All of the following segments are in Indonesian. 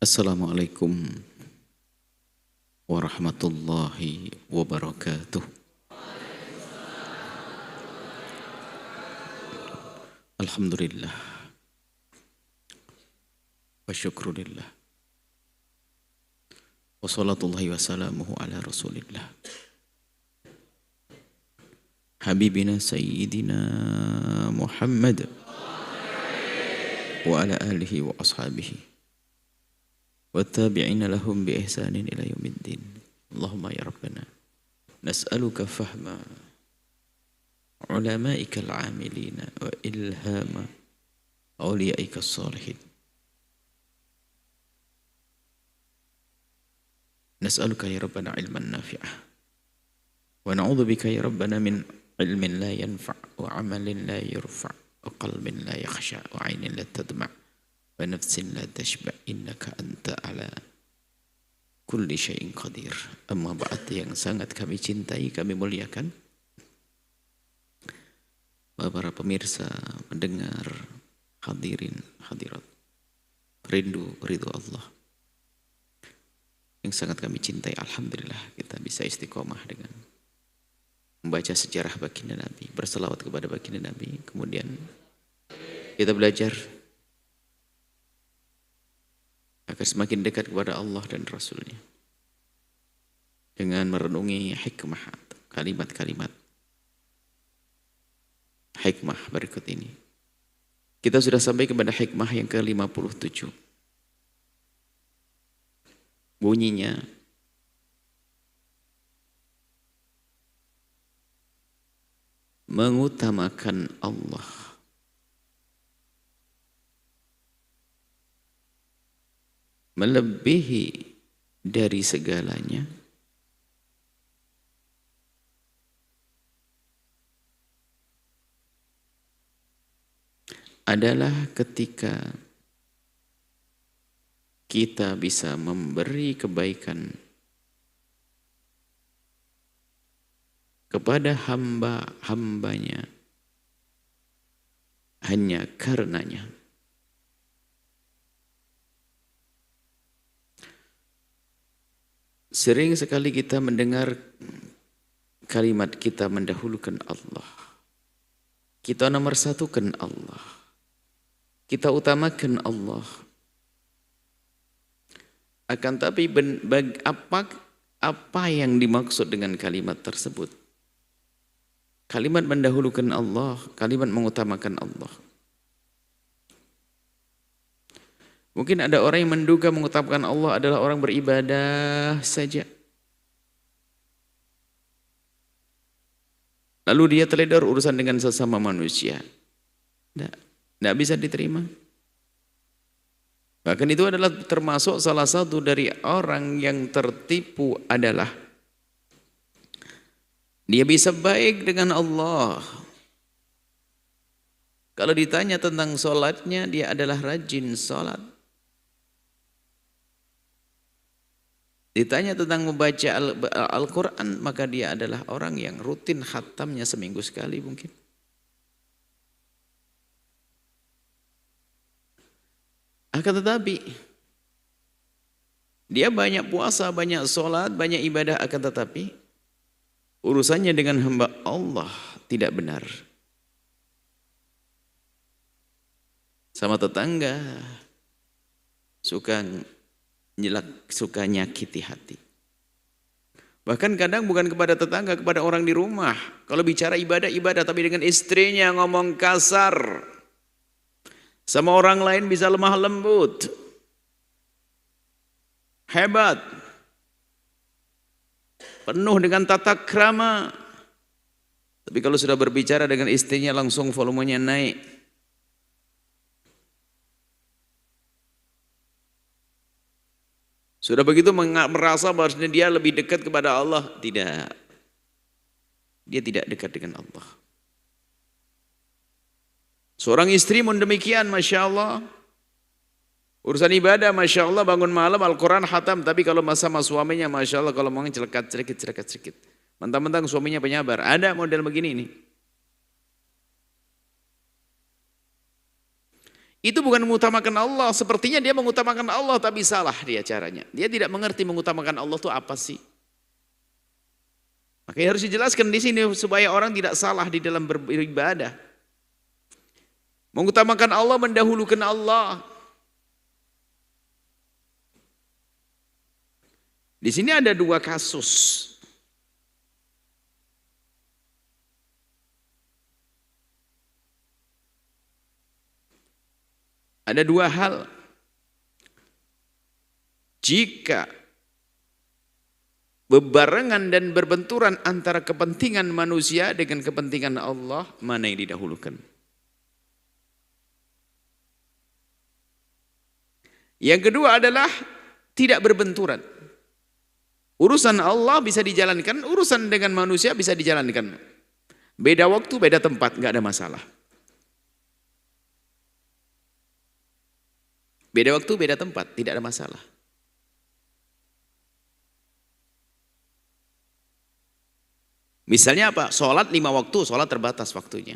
Assalamualaikum warahmatullahi wabarakatuh. Alhamdulillah wa syukrulillah wa salatullahi wa salamuhu ala rasulillah habibina sayyidina Muhammad wa ala alihi wa ashabihi والتابعين لهم بإحسان إلى يوم الدين اللهم يا ربنا نسألك فهم علمائك العاملين وإلهام أوليائك الصالحين نسألك يا ربنا علما نافعا ونعوذ بك يا ربنا من علم لا ينفع وعمل لا يرفع وقلب لا يخشع وعين لا تدمع ونفس لا تشبع إنك أنت على كل شيء قدير. Amma ba'd, yang sangat kami cintai, kami muliakan para pemirsa, mendengar, hadirin, hadirat, rindu ridho Allah yang sangat kami cintai. Alhamdulillah kita bisa istiqomah dengan membaca sejarah baginda Nabi, berselawat kepada baginda Nabi, kemudian kita belajar agar semakin dekat kepada Allah dan Rasulnya dengan merenungi hikmah, kalimat-kalimat hikmah berikut ini. Kita sudah sampai kepada hikmah yang ke-57. Bunyinya, mengutamakan Allah melebihi dari segalanya adalah ketika kita bisa memberi kebaikan kepada hamba-hambanya hanya karenanya. Sering sekali kita mendengar kalimat kita mendahulukan Allah. Kita nomor satukan Allah. Kita utamakan Allah. Akan tapi apa yang dimaksud dengan kalimat tersebut? Kalimat mendahulukan Allah, kalimat mengutamakan Allah. Mungkin ada orang yang menduga mengutamakan Allah adalah orang beribadah saja. Lalu dia teledor urusan dengan sesama manusia. Tidak bisa diterima. Bahkan itu adalah termasuk salah satu dari orang yang tertipu adalah dia bisa baik dengan Allah. Kalau ditanya tentang sholatnya, dia adalah rajin sholat. Ditanya tentang membaca Al-Quran, maka dia adalah orang yang rutin khatamnya seminggu sekali mungkin. Akan tetapi, dia banyak puasa, banyak sholat, banyak ibadah, akan tetapi urusannya dengan hamba Allah tidak benar. Sama tetangga, suka nyakiti hati. Bahkan kadang bukan kepada tetangga, kepada orang di rumah. Kalau bicara ibadah, tapi dengan istrinya ngomong kasar. Sama orang lain bisa lemah lembut. Hebat. Penuh dengan tata krama. Tapi kalau sudah berbicara dengan istrinya langsung volumenya naik. Sudah begitu merasa bahwa dia lebih dekat kepada Allah. Tidak. Dia tidak dekat dengan Allah. Seorang istri pun demikian, Masya Allah. Urusan ibadah, Masya Allah, bangun malam, Al-Quran, khatam. Tapi kalau sama suaminya, Masya Allah, kalau mau celekat sedikit. Mentang-mentang suaminya penyabar. Ada model begini nih. Itu bukan mengutamakan Allah. Sepertinya dia mengutamakan Allah tapi salah dia caranya. Dia tidak mengerti mengutamakan Allah itu apa sih. Makanya harus dijelaskan di sini supaya orang tidak salah di dalam beribadah. Mengutamakan Allah, mendahulukan Allah. Di sini ada dua kasus. Ada dua hal. Jika bebarengan dan berbenturan antara kepentingan manusia dengan kepentingan Allah, mana yang didahulukan? Yang kedua adalah tidak berbenturan. Urusan Allah bisa dijalankan, urusan dengan manusia bisa dijalankan. Beda waktu, beda tempat, nggak ada masalah. Beda waktu, beda tempat, tidak ada masalah. Misalnya apa? Sholat 5 waktu, sholat terbatas waktunya.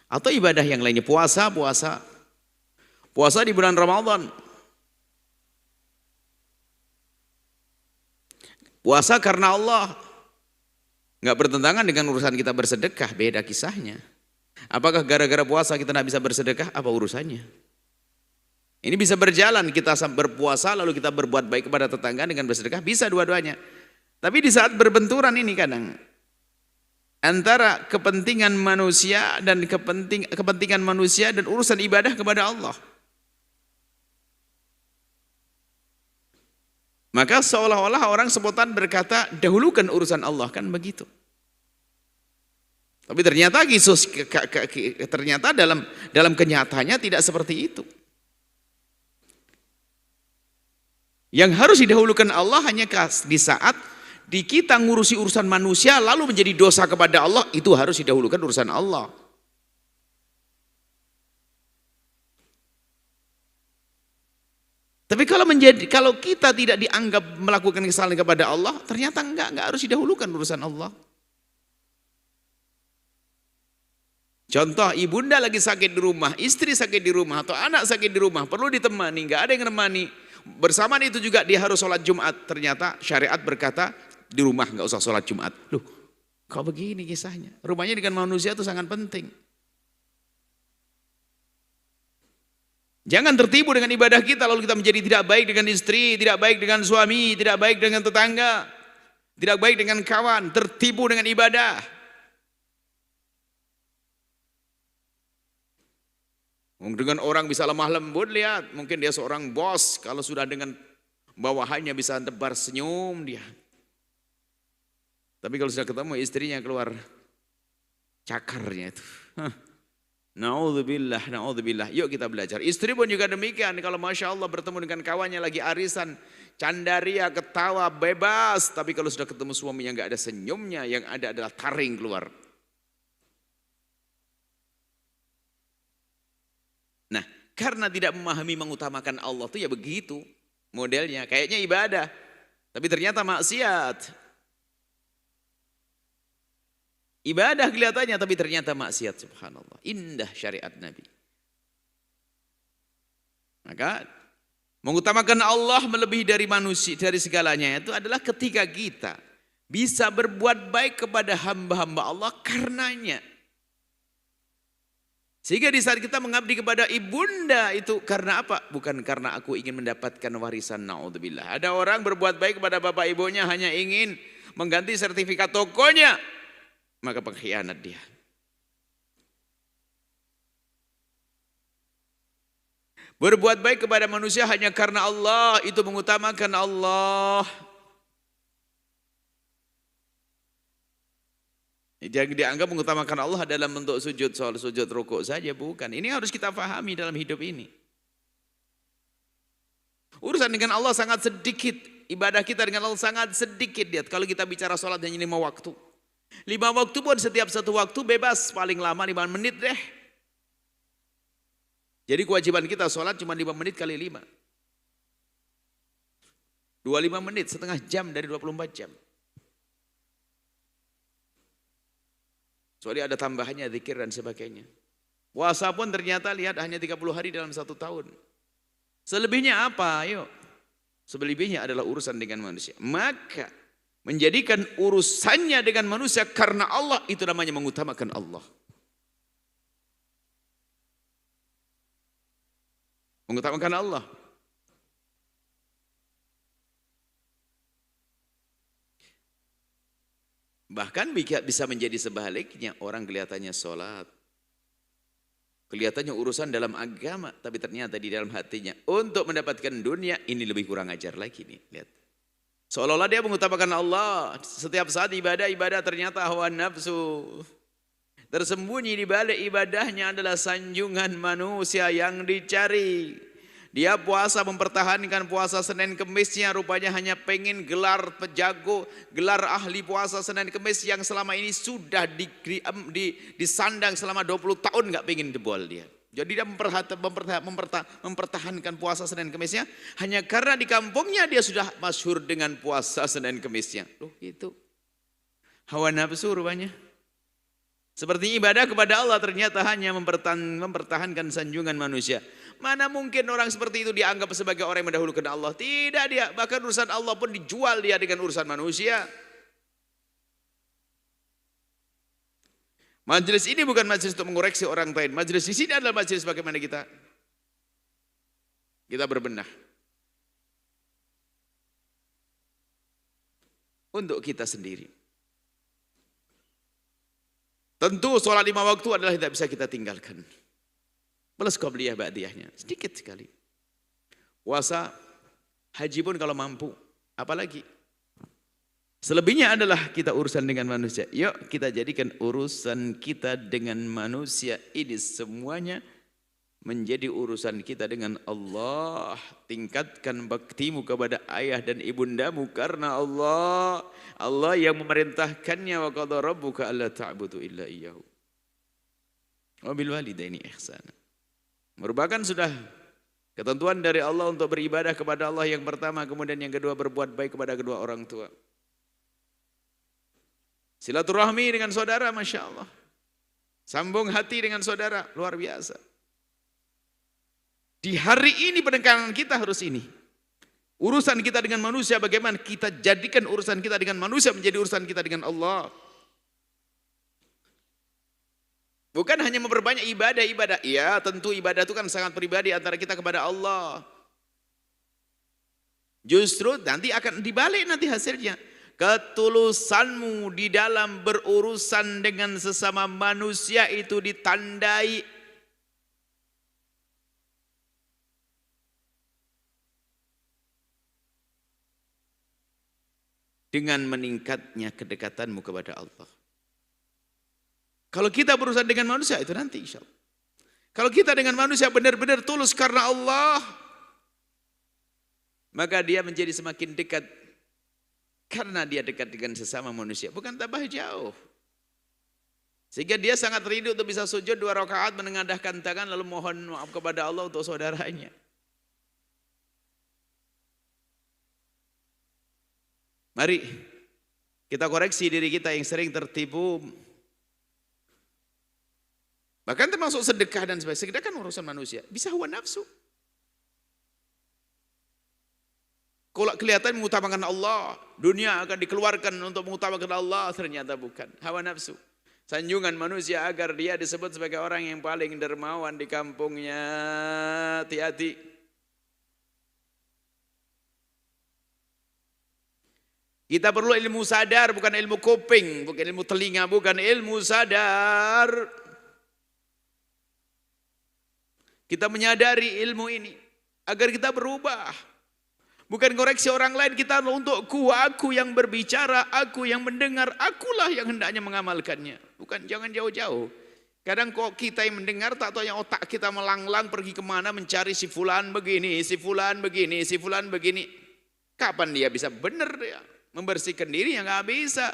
Atau ibadah yang lainnya, puasa di bulan Ramadan. Puasa karena Allah. Nggak bertentangan dengan urusan kita bersedekah, beda kisahnya. Apakah gara-gara puasa kita tidak bisa bersedekah? Apa urusannya? Ini bisa berjalan, kita berpuasa lalu kita berbuat baik kepada tetangga dengan bersedekah, bisa dua-duanya. Tapi di saat berbenturan ini kadang antara kepentingan manusia dan kepentingan manusia dan urusan ibadah kepada Allah. Maka seolah-olah orang spontan berkata dahulukan urusan Allah, kan begitu. Tapi ternyata dalam kenyataannya tidak seperti itu. Yang harus didahulukan Allah hanya di saat kita ngurusi urusan manusia lalu menjadi dosa kepada Allah, itu harus didahulukan urusan Allah. Tapi kalau kita tidak dianggap melakukan kesalahan kepada Allah, ternyata enggak harus didahulukan urusan Allah. Contoh, ibunda lagi sakit di rumah, istri sakit di rumah, atau anak sakit di rumah, perlu ditemani, enggak ada yang menemani. Bersamaan itu juga dia harus sholat Jumat. Ternyata syariat berkata di rumah nggak usah sholat Jumat. Loh, kok begini kisahnya? Rumahnya dengan manusia itu sangat penting. Jangan tertipu dengan ibadah kita lalu kita menjadi tidak baik dengan istri, tidak baik dengan suami, tidak baik dengan tetangga, tidak baik dengan kawan, tertipu dengan ibadah. Dengan orang bisa lemah lembut, lihat, mungkin dia seorang bos, kalau sudah dengan bawahannya bisa tebar senyum dia. Tapi kalau sudah ketemu istrinya keluar cakarnya itu. Na'udzubillah, na'udzubillah. Yuk kita belajar. Istri pun juga demikian, kalau Masya Allah bertemu dengan kawannya lagi arisan, candaria, ketawa, bebas. Tapi kalau sudah ketemu suaminya nggak ada senyumnya, yang ada adalah taring keluar. Nah, karena tidak memahami mengutamakan Allah itu ya begitu modelnya. Kayaknya ibadah, tapi ternyata maksiat. Ibadah kelihatannya, tapi ternyata maksiat, subhanallah. Indah syariat Nabi. Maka mengutamakan Allah melebihi dari manusia, dari segalanya itu adalah ketika kita bisa berbuat baik kepada hamba-hamba Allah karenanya. Sehingga di saat kita mengabdi kepada ibunda itu karena apa? Bukan karena aku ingin mendapatkan warisan, na'udzubillah. Ada orang berbuat baik kepada bapak ibunya hanya ingin mengganti sertifikat tokonya. Maka pengkhianat dia. Berbuat baik kepada manusia hanya karena Allah, itu mengutamakan Allah. Jangan dianggap mengutamakan Allah dalam bentuk sujud, soal sujud rukuk saja, bukan. Ini harus kita pahami dalam hidup ini. Urusan dengan Allah sangat sedikit, ibadah kita dengan Allah sangat sedikit. Lihat, kalau kita bicara sholat hanya 5 waktu. 5 waktu pun setiap satu waktu bebas, paling lama 5 menit deh. Jadi kewajiban kita sholat cuma 5 menit kali 5. 25 menit, setengah jam dari 24 jam. Soalnya ada tambahannya, zikir dan sebagainya. Puasa pun ternyata lihat hanya 30 hari dalam 1 tahun. Selebihnya apa? Ayo. Selebihnya adalah urusan dengan manusia. Maka menjadikan urusannya dengan manusia karena Allah, itu namanya mengutamakan Allah. Mengutamakan Allah. Bahkan bisa menjadi sebaliknya, orang kelihatannya sholat, kelihatannya urusan dalam agama, tapi ternyata di dalam hatinya untuk mendapatkan dunia, ini lebih kurang ajar lagi nih. Lihat, seolah-olah dia mengutamakan Allah. Setiap saat ibadah ternyata hawa nafsu. Tersembunyi di balik ibadahnya adalah sanjungan manusia yang dicari. Dia puasa, mempertahankan puasa Senin Kemisnya, rupanya hanya pengen gelar pejago, gelar ahli puasa Senin Kemis yang selama ini sudah disandang selama 20 tahun, nggak pengen jebol dia. Jadi dia mempertahankan puasa Senin Kemisnya hanya karena di kampungnya dia sudah masyhur dengan puasa Senin Kemisnya. Loh, itu hawa nafsu rupanya. Seperti ibadah kepada Allah ternyata hanya mempertahankan sanjungan manusia. Mana mungkin orang seperti itu dianggap sebagai orang yang mendahulukan Allah? Tidak dia, bahkan urusan Allah pun dijual dia dengan urusan manusia. Majelis ini bukan majelis untuk mengoreksi orang lain. Majelis di sini adalah majelis bagaimana kita berbenah. Untuk kita sendiri. Tentu sholat 5 waktu adalah tidak bisa kita tinggalkan. Plus qobliyah ba'diyahnya, sedikit sekali. Puasa, haji pun kalau mampu, apalagi. Selebihnya adalah kita urusan dengan manusia. Yuk kita jadikan urusan kita dengan manusia ini semuanya menjadi urusan kita dengan Allah. Tingkatkan baktimu kepada ayah dan ibundamu karena Allah. Allah yang memerintahkannya, wa qadha rabbuka alla ta'budu illa iyyahu wa bil walidaini ihsana. Merupakan sudah ketentuan dari Allah untuk beribadah kepada Allah yang pertama, kemudian yang kedua berbuat baik kepada kedua orang tua. Silaturahmi dengan saudara, Masya Allah. Sambung hati dengan saudara, luar biasa. Di hari ini penekanan kita harus ini. Urusan kita dengan manusia, bagaimana kita jadikan urusan kita dengan manusia menjadi urusan kita dengan Allah. Bukan hanya memperbanyak ibadah. Ya tentu ibadah itu kan sangat pribadi antara kita kepada Allah. Justru nanti akan dibalik nanti hasilnya. Ketulusanmu di dalam berurusan dengan sesama manusia itu ditandai dengan meningkatnya kedekatanmu kepada Allah. Kalau kita berurusan dengan manusia itu nanti insya Allah. Kalau kita dengan manusia benar-benar tulus karena Allah, maka dia menjadi semakin dekat. Karena dia dekat dengan sesama manusia, bukan tambah jauh. Sehingga dia sangat rindu untuk bisa sujud 2 rakaat, menengadahkan tangan lalu mohon maaf kepada Allah untuk saudaranya. Mari kita koreksi diri kita yang sering tertipu. Bahkan termasuk sedekah dan sebagainya. Sedekah kan urusan manusia. Bisa hawa nafsu. Kalau kelihatan mengutamakan Allah, dunia akan dikeluarkan untuk mengutamakan Allah, ternyata bukan. Hawa nafsu. Sanjungan manusia agar dia disebut sebagai orang yang paling dermawan di kampungnya. Hati-hati. Kita perlu ilmu sadar, bukan ilmu kuping, bukan ilmu telinga, bukan ilmu sadar. Kita menyadari ilmu ini agar kita berubah. Bukan koreksi orang lain, kita untukku, aku yang berbicara, aku yang mendengar, akulah yang hendaknya mengamalkannya. Bukan, jangan jauh-jauh. Kadang kok kita yang mendengar, tak tahu yang otak kita melanglang pergi kemana mencari si fulan begini, si fulan begini, si fulan begini. Kapan dia bisa benar dia? Membersihkan diri yang nggak bisa.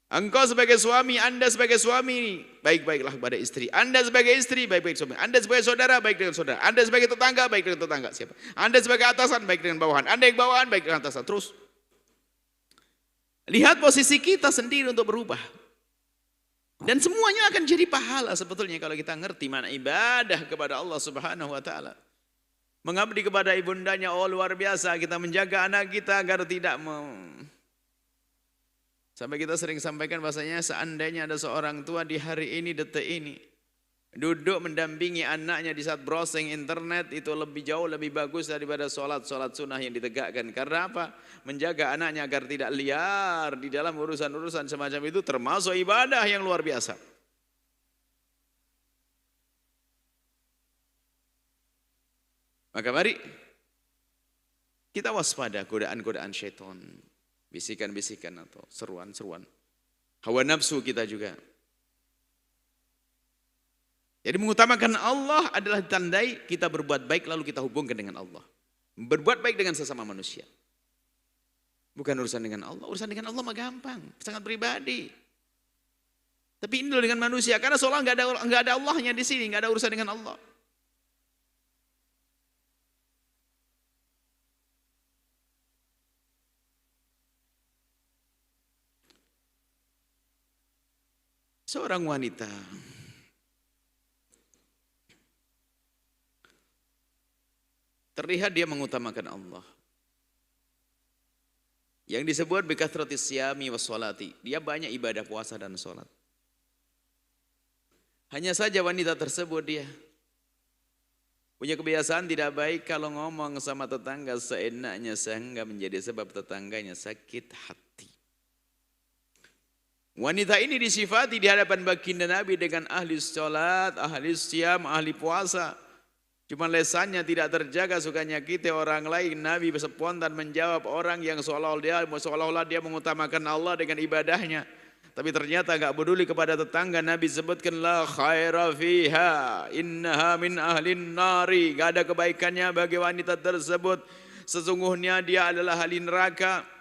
Engkau sebagai suami, Anda sebagai suami, baik-baiklah kepada istri. Anda sebagai istri, baik-baik suami. Anda sebagai saudara, baik dengan saudara. Anda sebagai tetangga, baik dengan tetangga. Siapa? Anda sebagai atasan, baik dengan bawahan. Anda yang bawahan, baik dengan atasan. Terus. Lihat posisi kita sendiri untuk berubah. Dan semuanya akan jadi pahala sebetulnya kalau kita ngerti mana ibadah kepada Allah Subhanahu wa taala. Mengabdi kepada ibundanya, oh luar biasa, kita menjaga anak kita agar tidak sampai kita sering sampaikan bahasanya seandainya ada seorang tua di hari ini, detik ini, duduk mendampingi anaknya di saat browsing internet, itu lebih jauh lebih bagus daripada sholat sunnah yang ditegakkan. Karena apa? Menjaga anaknya agar tidak liar di dalam urusan-urusan semacam itu termasuk ibadah yang luar biasa. Maka mari kita waspada godaan-godaan syaitan, bisikan-bisikan atau seruan-seruan hawa nafsu kita juga. Jadi mengutamakan Allah adalah ditandai kita berbuat baik lalu kita hubungkan dengan Allah. Berbuat baik dengan sesama manusia. Bukan urusan dengan Allah, urusan dengan Allah mah gampang, sangat pribadi. Tapi ini dengan manusia, karena seolah nggak ada Allahnya di sini, nggak ada urusan dengan Allah. Seorang wanita terlihat dia mengutamakan Allah. Yang disebut bikathratis siyami was sholati. Dia banyak ibadah puasa dan sholat. Hanya saja wanita tersebut dia punya kebiasaan tidak baik kalau ngomong sama tetangga seenaknya sehingga menjadi sebab tetangganya sakit hati. Wanita ini disifati di hadapan baginda Nabi dengan ahli sholat, ahli siyam, ahli puasa. Cuma lesannya tidak terjaga, suka nyakiti orang lain. Nabi spontan menjawab orang yang seolah-olah dia mengutamakan Allah dengan ibadahnya. Tapi ternyata gak peduli kepada tetangga. Nabi sebutkan la khaira fiha innaha min ahlin nari. Gak ada kebaikannya bagi wanita tersebut. Sesungguhnya dia adalah ahli neraka.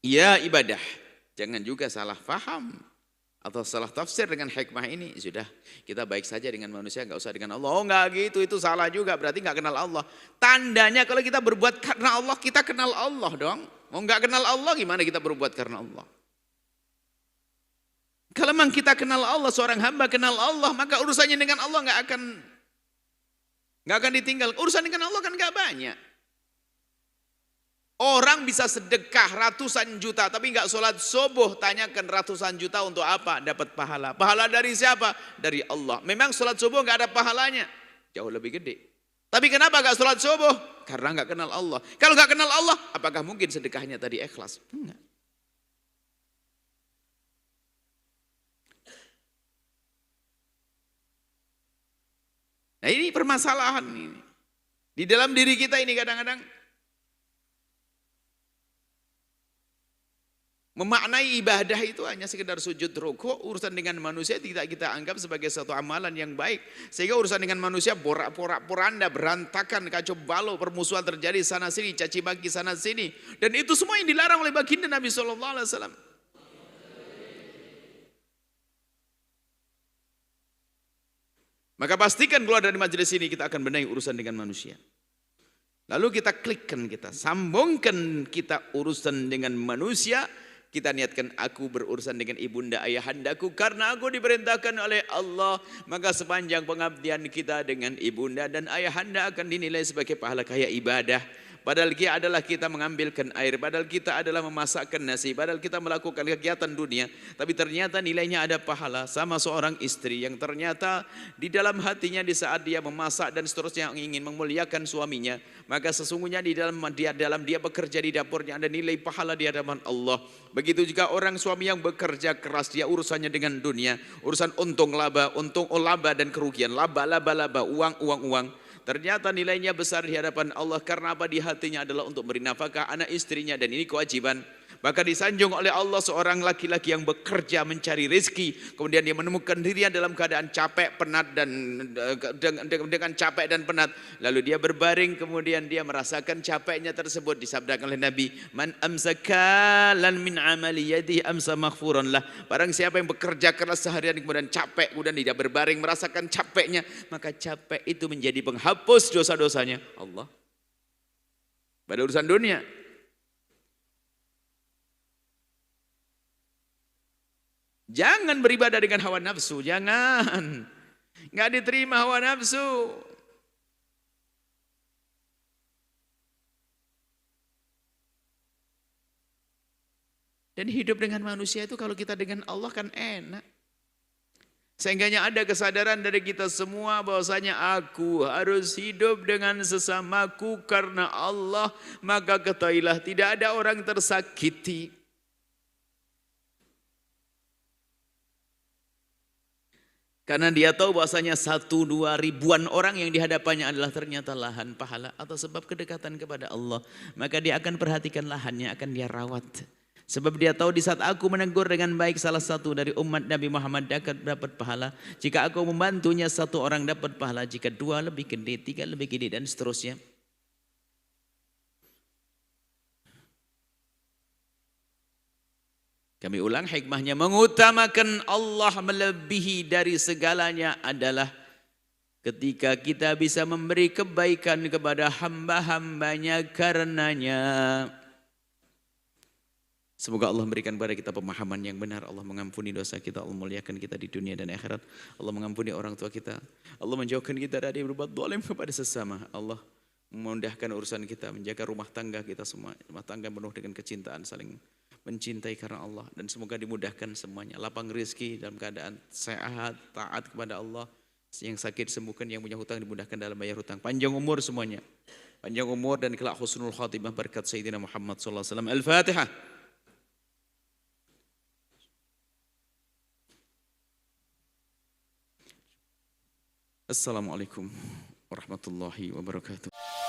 Ya ibadah, jangan juga salah faham atau salah tafsir dengan hikmah ini. Sudah, kita baik saja dengan manusia, nggak usah dengan Allah. Oh nggak gitu, itu salah juga, berarti nggak kenal Allah. Tandanya kalau kita berbuat karena Allah, kita kenal Allah dong. Mau nggak kenal Allah, gimana kita berbuat karena Allah? Kalau memang kita kenal Allah, seorang hamba kenal Allah, maka urusannya dengan Allah nggak akan ditinggal. Urusan dengan Allah kan nggak banyak. Orang bisa sedekah ratusan juta tapi nggak sholat subuh, tanyakan ratusan juta untuk apa? Dapat pahala. Pahala dari siapa? Dari Allah. Memang sholat subuh nggak ada pahalanya, jauh lebih gede. Tapi kenapa nggak sholat subuh? Karena nggak kenal Allah. Kalau nggak kenal Allah, apakah mungkin sedekahnya tadi ikhlas? Enggak. Nah ini permasalahan ini. Di dalam diri kita ini kadang-kadang memaknai ibadah itu hanya sekedar sujud rukuk, urusan dengan manusia tidak kita anggap sebagai satu amalan yang baik. Sehingga urusan dengan manusia porak-poranda, berantakan, kacau balau, permusuhan terjadi sana sini, caci maki sana sini. Dan itu semua yang dilarang oleh baginda Nabi SAW. Maka pastikan keluar dari majelis ini kita akan benahi urusan dengan manusia. Lalu kita klikkan, kita sambungkan kita urusan dengan manusia. Kita niatkan aku berurusan dengan ibunda ayahandaku karena aku diperintahkan oleh Allah. Maka sepanjang pengabdian kita dengan ibunda dan ayahanda akan dinilai sebagai pahala kaya ibadah. Padahal kita adalah kita mengambilkan air, padahal kita adalah memasakkan nasi, padahal kita melakukan kegiatan dunia. Tapi ternyata nilainya ada pahala. Sama seorang istri yang ternyata di dalam hatinya di saat dia memasak dan seterusnya ingin memuliakan suaminya, maka sesungguhnya di dalam dia bekerja di dapurnya ada nilai pahala di hadapan Allah. Begitu juga orang suami yang bekerja keras, dia urusannya dengan dunia, urusan untung laba dan kerugian, laba, uang. Ternyata nilainya besar di hadapan Allah karena apa? Di hatinya adalah untuk beri nafkah anak istrinya dan ini kewajiban. Maka disanjung oleh Allah seorang laki-laki yang bekerja mencari rezeki, kemudian dia menemukan dirinya dalam keadaan capek, penat dan dengan capek dan penat, lalu dia berbaring, kemudian dia merasakan capeknya tersebut. Disabdakan oleh Nabi, man amsakalan min amali yadihi amsa maghfuran lah. Barang siapa yang bekerja keras seharian kemudian capek, kemudian dia berbaring merasakan capeknya, maka capek itu menjadi penghapus dosa-dosanya Allah. pada urusan dunia. Jangan beribadah dengan hawa nafsu, jangan. Nggak diterima hawa nafsu. Dan hidup dengan manusia itu kalau kita dengan Allah kan enak. Seenggaknya ada kesadaran dari kita semua bahwasanya aku harus hidup dengan sesamaku karena Allah. Maka ketahuilah tidak ada orang tersakiti. Karena dia tahu bahwasanya 1-2 ribuan orang yang dihadapannya adalah ternyata lahan pahala atau sebab kedekatan kepada Allah. Maka dia akan perhatikan lahannya, akan dia rawat. Sebab dia tahu di saat aku menegur dengan baik salah satu dari umat Nabi Muhammad dapat pahala. Jika aku membantunya 1 orang dapat pahala. Jika 2 lebih gede, 3 lebih gede dan seterusnya. Kami ulang, hikmahnya mengutamakan Allah melebihi dari segalanya adalah ketika kita bisa memberi kebaikan kepada hamba-hambanya karenanya. Semoga Allah memberikan kepada kita pemahaman yang benar. Allah mengampuni dosa kita, Allah muliakan kita di dunia dan akhirat. Allah mengampuni orang tua kita. Allah menjauhkan kita dari berbuat zalim kepada sesama. Allah memudahkan urusan kita, menjaga rumah tangga kita semua. Rumah tangga penuh dengan kecintaan, saling mencintai karena Allah. Dan semoga dimudahkan semuanya. Lapang rezeki dalam keadaan sehat, taat kepada Allah. Yang sakit sembuhkan, yang punya hutang dimudahkan dalam bayar hutang. Panjang umur semuanya. Panjang umur dan kelak husnul khatimah berkat Sayyidina Muhammad sallallahu alaihi wasallam. Al-Fatihah. Assalamualaikum warahmatullahi wabarakatuh.